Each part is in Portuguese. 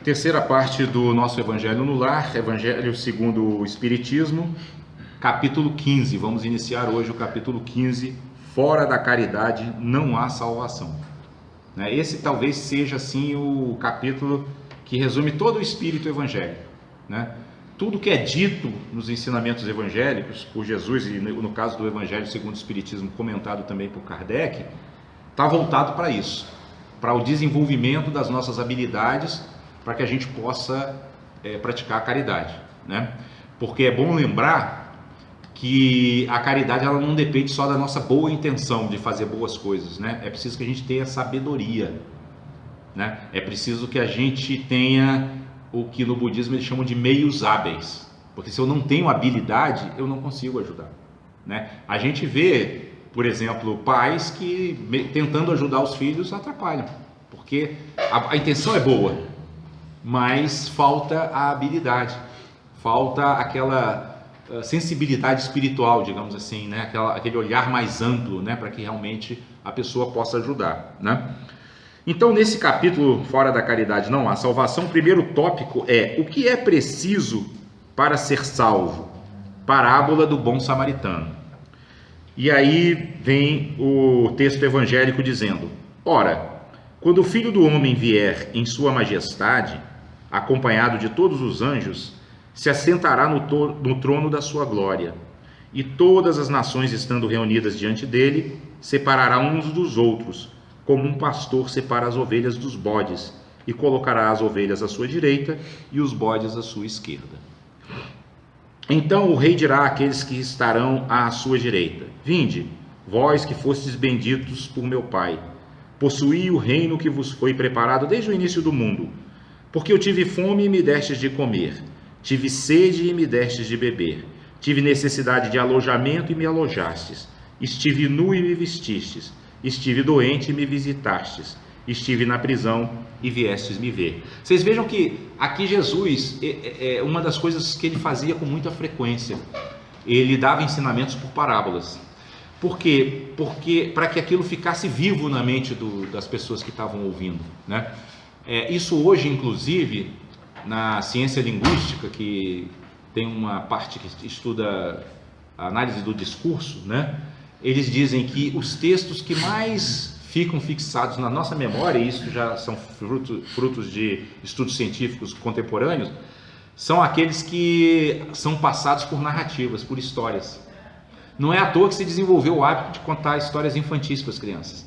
Terceira parte do nosso Evangelho no Lar, Evangelho segundo o Espiritismo, capítulo 15. Vamos iniciar hoje o capítulo 15, Fora da caridade não há salvação. Esse talvez seja assim o capítulo que resume todo o espírito evangélico. Tudo que é dito nos ensinamentos evangélicos por Jesus, e no caso do Evangelho segundo o Espiritismo, comentado também por Kardec, está voltado para isso, para o desenvolvimento das nossas habilidades, para que a gente possa praticar a caridade, Porque é bom lembrar que a caridade ela não depende só da nossa boa intenção de fazer boas coisas, É preciso que a gente tenha sabedoria, É preciso que a gente tenha o que no budismo eles chamam de meios hábeis, porque se eu não tenho habilidade, eu não consigo ajudar, A gente vê, por exemplo, pais que tentando ajudar os filhos atrapalham, porque a intenção é boa, mas falta a habilidade, falta aquela sensibilidade espiritual, digamos assim, aquele olhar mais amplo, para que realmente a pessoa possa ajudar, Então, nesse capítulo, Fora da Caridade não há salvação, o primeiro tópico é o que é preciso para ser salvo? Parábola do bom samaritano. E aí vem o texto evangélico dizendo: ora, quando o Filho do Homem vier em sua majestade, acompanhado de todos os anjos, se assentará no trono da sua glória, e todas as nações estando reunidas diante dele, separará uns dos outros, como um pastor separa as ovelhas dos bodes, e colocará as ovelhas à sua direita e os bodes à sua esquerda. Então o rei dirá àqueles que estarão à sua direita: vinde, vós que fostes benditos por meu Pai, possuí o reino que vos foi preparado desde o início do mundo, porque eu tive fome e me destes de comer, tive sede e me destes de beber, tive necessidade de alojamento e me alojastes, estive nu e me vestistes, estive doente e me visitastes, estive na prisão e viestes me ver. Vocês vejam que aqui Jesus, uma das coisas que ele fazia com muita frequência, ele dava ensinamentos por parábolas. Por quê? Porque para que aquilo ficasse vivo na mente das pessoas que estavam ouvindo, Isso hoje, inclusive, na ciência linguística, que tem uma parte que estuda a análise do discurso, eles dizem que os textos que mais ficam fixados na nossa memória, e isso já são frutos de estudos científicos contemporâneos, são aqueles que são passados por narrativas, por histórias. Não é à toa que se desenvolveu o hábito de contar histórias infantis para as crianças,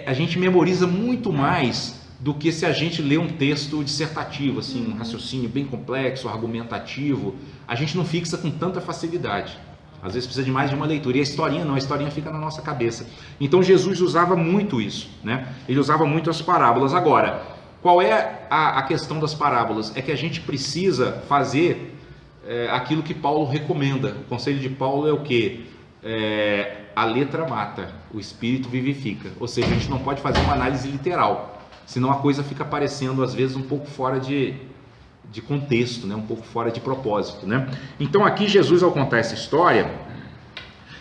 A gente memoriza muito mais do que se a gente lê um texto dissertativo, assim, um raciocínio bem complexo, argumentativo. A gente não fixa com tanta facilidade. Às vezes precisa de mais de uma leitura. E a historinha não, a historinha fica na nossa cabeça. Então Jesus usava muito isso, Ele usava muito as parábolas. Agora, qual é a questão das parábolas? É que a gente precisa fazer aquilo que Paulo recomenda. O conselho de Paulo é o quê? A letra mata, o espírito vivifica. Ou seja, a gente não pode fazer uma análise literal, senão a coisa fica parecendo às vezes um pouco fora de contexto, um pouco fora de propósito, Então aqui Jesus, ao contar essa história,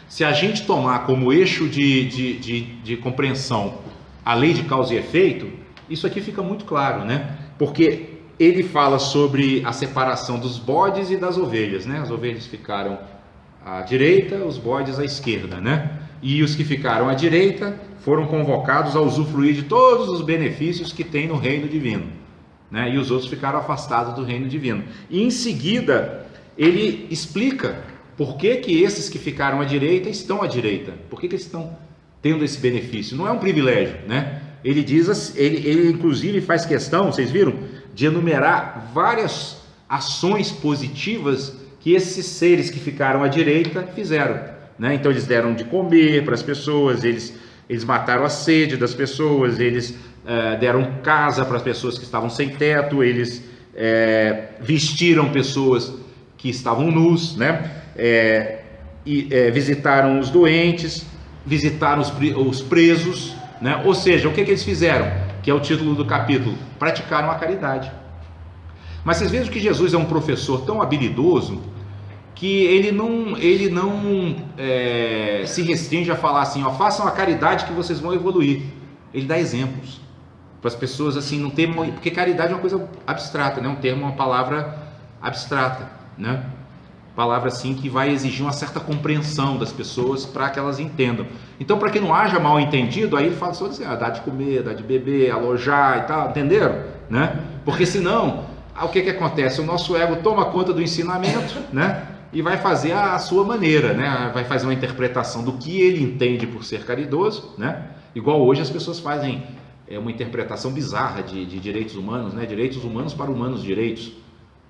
se a gente tomar como eixo de compreensão a lei de causa e efeito, isso aqui fica muito claro, Porque ele fala sobre a separação dos bodes e das ovelhas, As ovelhas ficaram à direita, os bodes à esquerda, E os que ficaram à direita foram convocados a usufruir de todos os benefícios que tem no reino divino, E os outros ficaram afastados do reino divino. E em seguida ele explica por que esses que ficaram à direita estão à direita, por que eles estão tendo esse benefício. Não é um privilégio, Ele diz, ele inclusive faz questão, vocês viram, de enumerar várias ações positivas que esses seres que ficaram à direita fizeram, Então eles deram de comer para as pessoas, eles mataram a sede das pessoas, eles deram casa para as pessoas que estavam sem teto, eles vestiram pessoas que estavam nus, visitaram os doentes, visitaram os presos, Ou seja, o que eles fizeram? Que é o título do capítulo: praticaram a caridade. Mas vocês vejam que Jesus é um professor tão habilidoso que ele não se restringe a falar assim: façam a caridade que vocês vão evoluir. Ele dá exemplos. para as pessoas assim não terem, porque caridade é uma coisa abstrata, né? Um termo, uma palavra abstrata, né? Palavra assim que vai exigir uma certa compreensão das pessoas para que elas entendam. Então, para que não haja mal entendido, aí ele fala só assim, dá de comer, dá de beber, alojar e tal, entenderam? Né? Porque senão, o que acontece? O nosso ego toma conta do ensinamento, né? E vai fazer a sua maneira, né? Vai fazer uma interpretação do que ele entende por ser caridoso, né? Igual hoje as pessoas fazem uma interpretação bizarra de direitos humanos, né? Direitos humanos para humanos direitos,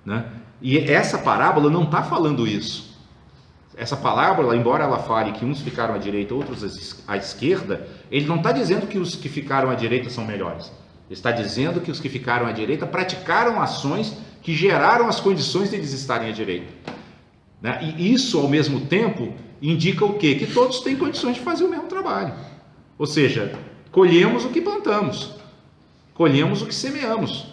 né? E essa parábola não está falando isso. Essa parábola, embora ela fale que uns ficaram à direita, outros à esquerda, ele não está dizendo que os que ficaram à direita são melhores. Ele está dizendo que os que ficaram à direita praticaram ações que geraram as condições de eles estarem à direita. Né? E isso, ao mesmo tempo, indica o quê? Que todos têm condições de fazer o mesmo trabalho. Ou seja, colhemos o que plantamos, colhemos o que semeamos.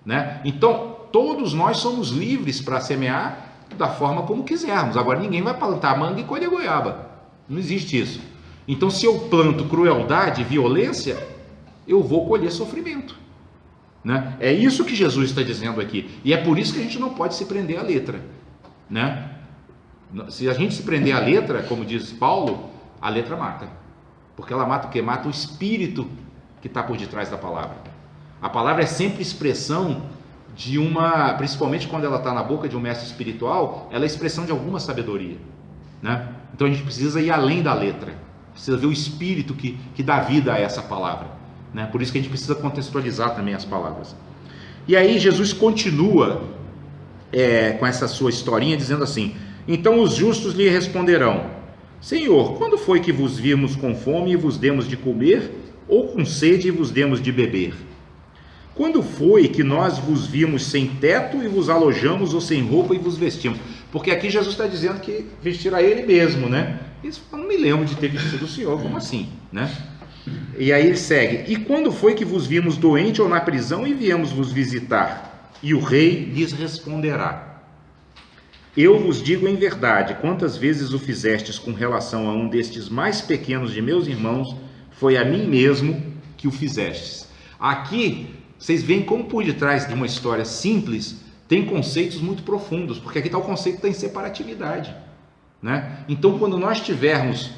Né? Então, todos nós somos livres para semear da forma como quisermos. Agora, ninguém vai plantar manga e colher goiaba. Não existe isso. Então, se eu planto crueldade, violência, eu vou colher sofrimento. Né? É isso que Jesus está dizendo aqui. E é por isso que a gente não pode se prender à letra. Né? Se a gente se prender à letra, como diz Paulo, a letra mata. Porque ela mata o quê? Mata o espírito que está por detrás da palavra. A palavra é sempre expressão de uma, principalmente quando ela está na boca de um mestre espiritual, ela é expressão de alguma sabedoria, né? Então a gente precisa ir além da letra, precisa ver o espírito que dá vida a essa palavra, né? Por isso que a gente precisa contextualizar também as palavras. E aí Jesus continua com essa sua historinha dizendo assim: então os justos lhe responderão: Senhor, quando foi que vos vimos com fome e vos demos de comer, ou com sede e vos demos de beber? Quando foi que nós vos vimos sem teto e vos alojamos, ou sem roupa e vos vestimos? Porque aqui Jesus está dizendo que vestir a ele mesmo, né? Eles falam: não me lembro de ter vestido o Senhor, como assim, né? E aí ele segue: e quando foi que vos vimos doente ou na prisão e viemos vos visitar? E o rei lhes responderá: eu vos digo em verdade, quantas vezes o fizestes com relação a um destes mais pequenos de meus irmãos, foi a mim mesmo que o fizestes. Aqui vocês veem como por detrás de uma história simples tem conceitos muito profundos, porque aqui está o conceito da inseparatividade, né? Então, quando nós estivermos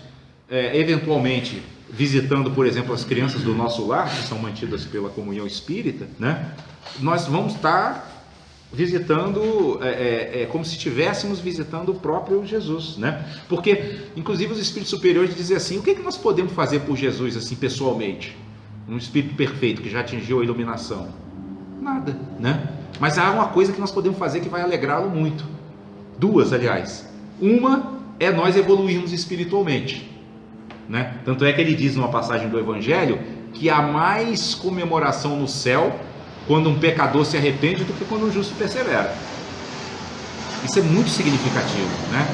eventualmente visitando, por exemplo, as crianças do nosso lar, que são mantidas pela comunhão espírita, né? Nós vamos estar visitando, como se estivéssemos visitando o próprio Jesus, né? Porque, inclusive, os espíritos superiores dizem assim: o que nós podemos fazer por Jesus, assim, pessoalmente? Um espírito perfeito que já atingiu a iluminação? Nada, né? Mas há uma coisa que nós podemos fazer que vai alegrá-lo muito. Duas, aliás. Uma é nós evoluirmos espiritualmente, né? Tanto é que ele diz numa passagem do Evangelho que há mais comemoração no céu quando um pecador se arrepende do que quando um justo persevera. Isso é muito significativo, né?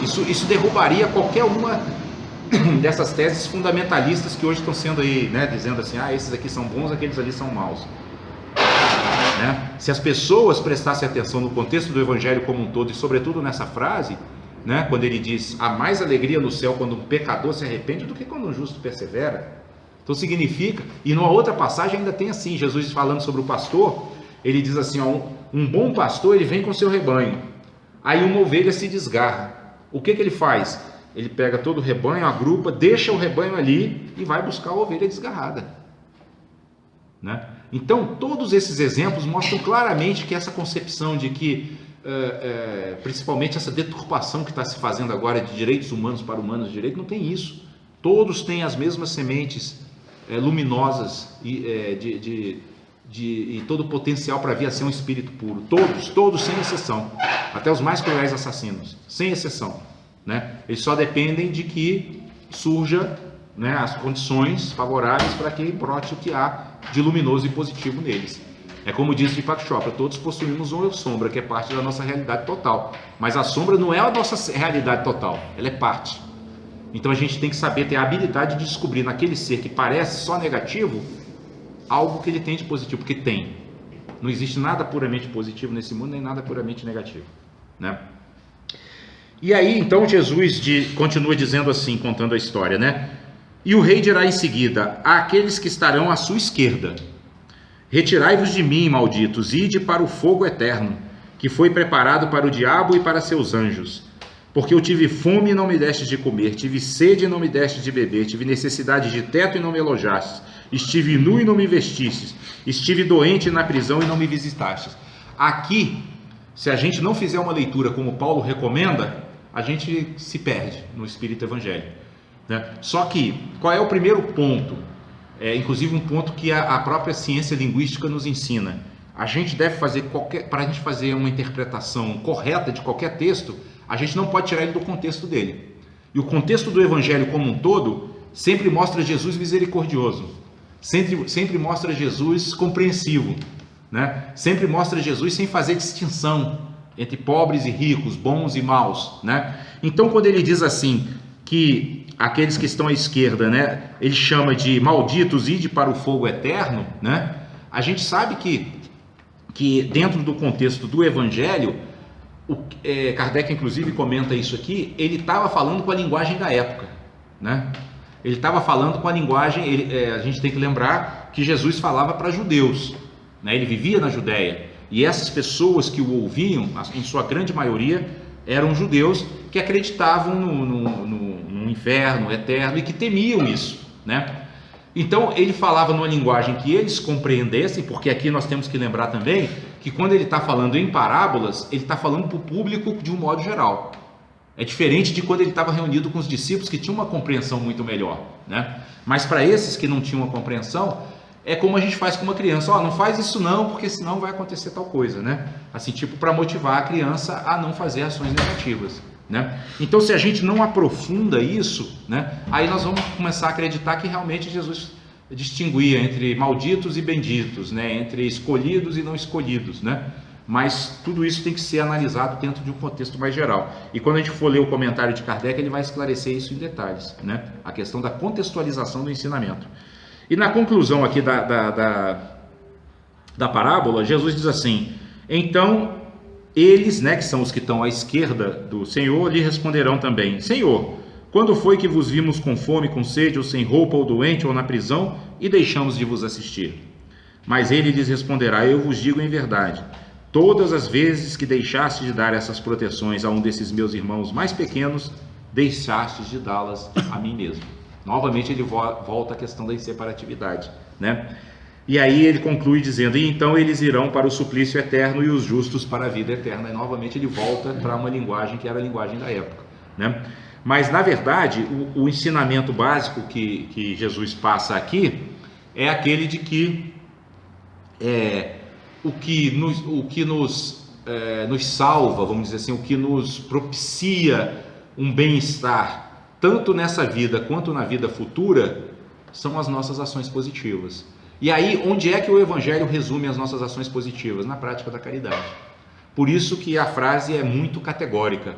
Isso derrubaria qualquer uma dessas teses fundamentalistas que hoje estão sendo aí, né, dizendo assim: esses aqui são bons, aqueles ali são maus, né? Se as pessoas prestassem atenção no contexto do Evangelho como um todo, e sobretudo nessa frase, né, quando ele diz: há mais alegria no céu quando um pecador se arrepende do que quando um justo persevera. Então significa, e numa outra passagem ainda tem assim, Jesus falando sobre o pastor, ele diz assim: um bom pastor, ele vem com seu rebanho, aí uma ovelha se desgarra, o que ele faz? Ele pega todo o rebanho, agrupa, deixa o rebanho ali e vai buscar a ovelha desgarrada, né? Então todos esses exemplos mostram claramente que essa concepção de que principalmente essa deturpação que está se fazendo agora de direitos humanos para humanos de direito, não tem isso. Todos têm as mesmas sementes luminosas e todo o potencial para vir a ser um espírito puro. Todos sem exceção, até os mais cruéis assassinos, sem exceção, né? Eles só dependem de que surja, né, as condições favoráveis para que brote o que há de luminoso e positivo neles. É como diz Deepak Chopra: todos possuímos uma sombra que é parte da nossa realidade total, mas a sombra não é a nossa realidade total, ela é parte. Então a gente tem que saber ter a habilidade de descobrir naquele ser que parece só negativo algo que ele tem de positivo, porque tem. Não existe nada puramente positivo nesse mundo, nem nada puramente negativo, né? E aí então Jesus continua dizendo assim, contando a história, né? E o rei dirá em seguida: àqueles que estarão à sua esquerda: Retirai-vos de mim, malditos, ide para o fogo eterno, que foi preparado para o diabo e para seus anjos. Porque eu tive fome e não me destes de comer, tive sede e não me destes de beber, tive necessidade de teto e não me alojastes, estive nu e não me vestistes, estive doente na prisão e não me visitastes. Aqui, se a gente não fizer uma leitura como Paulo recomenda, a gente se perde no espírito evangélico, né? Só que, qual é o primeiro ponto? Inclusive um ponto que a própria ciência linguística nos ensina. A gente deve fazer para a gente fazer uma interpretação correta de qualquer texto, a gente não pode tirar ele do contexto dele. E o contexto do evangelho como um todo sempre mostra Jesus misericordioso, sempre mostra Jesus compreensivo, né? Sempre mostra Jesus sem fazer distinção entre pobres e ricos, bons e maus, né? Então, quando ele diz assim que aqueles que estão à esquerda, né, ele chama de malditos, ide para o fogo eterno, né? A gente sabe que dentro do contexto do evangelho, Kardec inclusive comenta isso aqui, ele estava falando com a linguagem da época, né? Ele estava falando com a linguagem, a gente tem que lembrar que Jesus falava para judeus, né? Ele vivia na Judéia, e essas pessoas que o ouviam, em sua grande maioria, eram judeus que acreditavam no inferno eterno e que temiam isso, né? Então ele falava numa linguagem que eles compreendessem, porque aqui nós temos que lembrar também que quando ele está falando em parábolas, ele está falando para o público de um modo geral. É diferente de quando ele estava reunido com os discípulos que tinham uma compreensão muito melhor, né? Mas para esses que não tinham uma compreensão, é como a gente faz com uma criança: não faz isso não, porque senão vai acontecer tal coisa, né? Assim, tipo, para motivar a criança a não fazer ações negativas, né? Então, se a gente não aprofunda isso, né, aí nós vamos começar a acreditar que realmente Jesus distinguia entre malditos e benditos, né, entre escolhidos e não escolhidos, né? Mas tudo isso tem que ser analisado dentro de um contexto mais geral. E quando a gente for ler o comentário de Kardec, ele vai esclarecer isso em detalhes, né? A questão da contextualização do ensinamento. E na conclusão aqui da parábola, Jesus diz assim: então eles, né, que são os que estão à esquerda do Senhor, lhe responderão também: Senhor, quando foi que vos vimos com fome, com sede, ou sem roupa, ou doente, ou na prisão, e deixamos de vos assistir? Mas ele lhes responderá: eu vos digo em verdade, todas as vezes que deixaste de dar essas proteções a um desses meus irmãos mais pequenos, deixaste de dá-las a mim mesmo. Novamente ele volta à questão da inseparatividade, né? E aí ele conclui dizendo: e então eles irão para o suplício eterno e os justos para a vida eterna. E novamente ele volta para uma linguagem que era a linguagem da época, né? Mas na verdade o ensinamento básico que Jesus passa aqui é aquele de que o que nos salva, vamos dizer assim, o que nos propicia um bem-estar tanto nessa vida quanto na vida futura, são as nossas ações positivas. E aí, onde é que o Evangelho resume as nossas ações positivas? Na prática da caridade. Por isso que a frase é muito categórica: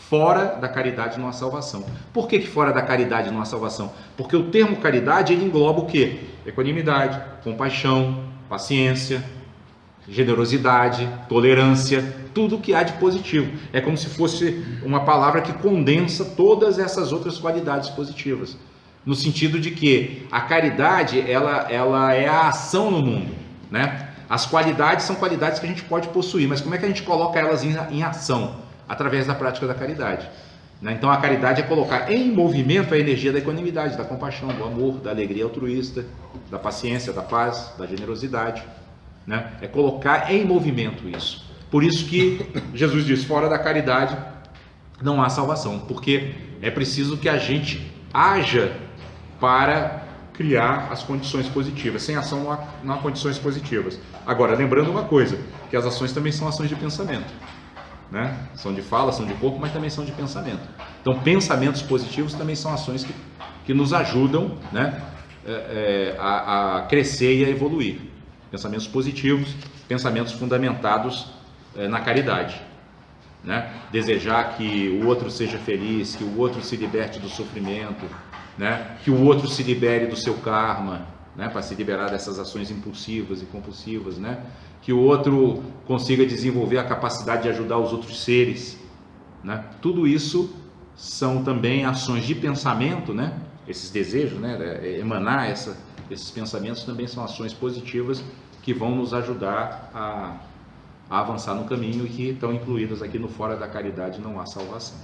fora da caridade não há salvação. Por que fora da caridade não há salvação? Porque o termo caridade, ele engloba o quê? Equanimidade, compaixão, paciência, generosidade, tolerância, tudo que há de positivo. É como se fosse uma palavra que condensa todas essas outras qualidades positivas, no sentido de que a caridade ela é a ação no mundo, né? As qualidades são qualidades que a gente pode possuir, mas como é que a gente coloca elas em ação? Através da prática da caridade, né? Então a caridade é colocar em movimento a energia da equanimidade, da compaixão, do amor, da alegria altruísta, da paciência, da paz, da generosidade, né? É colocar em movimento isso. Por isso que Jesus diz: fora da caridade não há salvação, porque é preciso que a gente haja para criar as condições positivas. Sem ação não há condições positivas. Agora, lembrando uma coisa, que as ações também são ações de pensamento, né? São de fala, são de corpo, mas também são de pensamento. Então, pensamentos positivos também são ações que nos ajudam, né, a crescer e a evoluir. Pensamentos positivos, pensamentos fundamentados na caridade, né? Desejar que o outro seja feliz, que o outro se liberte do sofrimento, né? Que o outro se libere do seu karma, né? Para se liberar dessas ações impulsivas e compulsivas, né? Que o outro consiga desenvolver a capacidade de ajudar os outros seres, né? Tudo isso são também ações de pensamento, né? Esses desejos, né? Emanar esses pensamentos também são ações positivas que vão nos ajudar a avançar no caminho e que estão incluídas aqui no Fora da Caridade Não Há Salvação.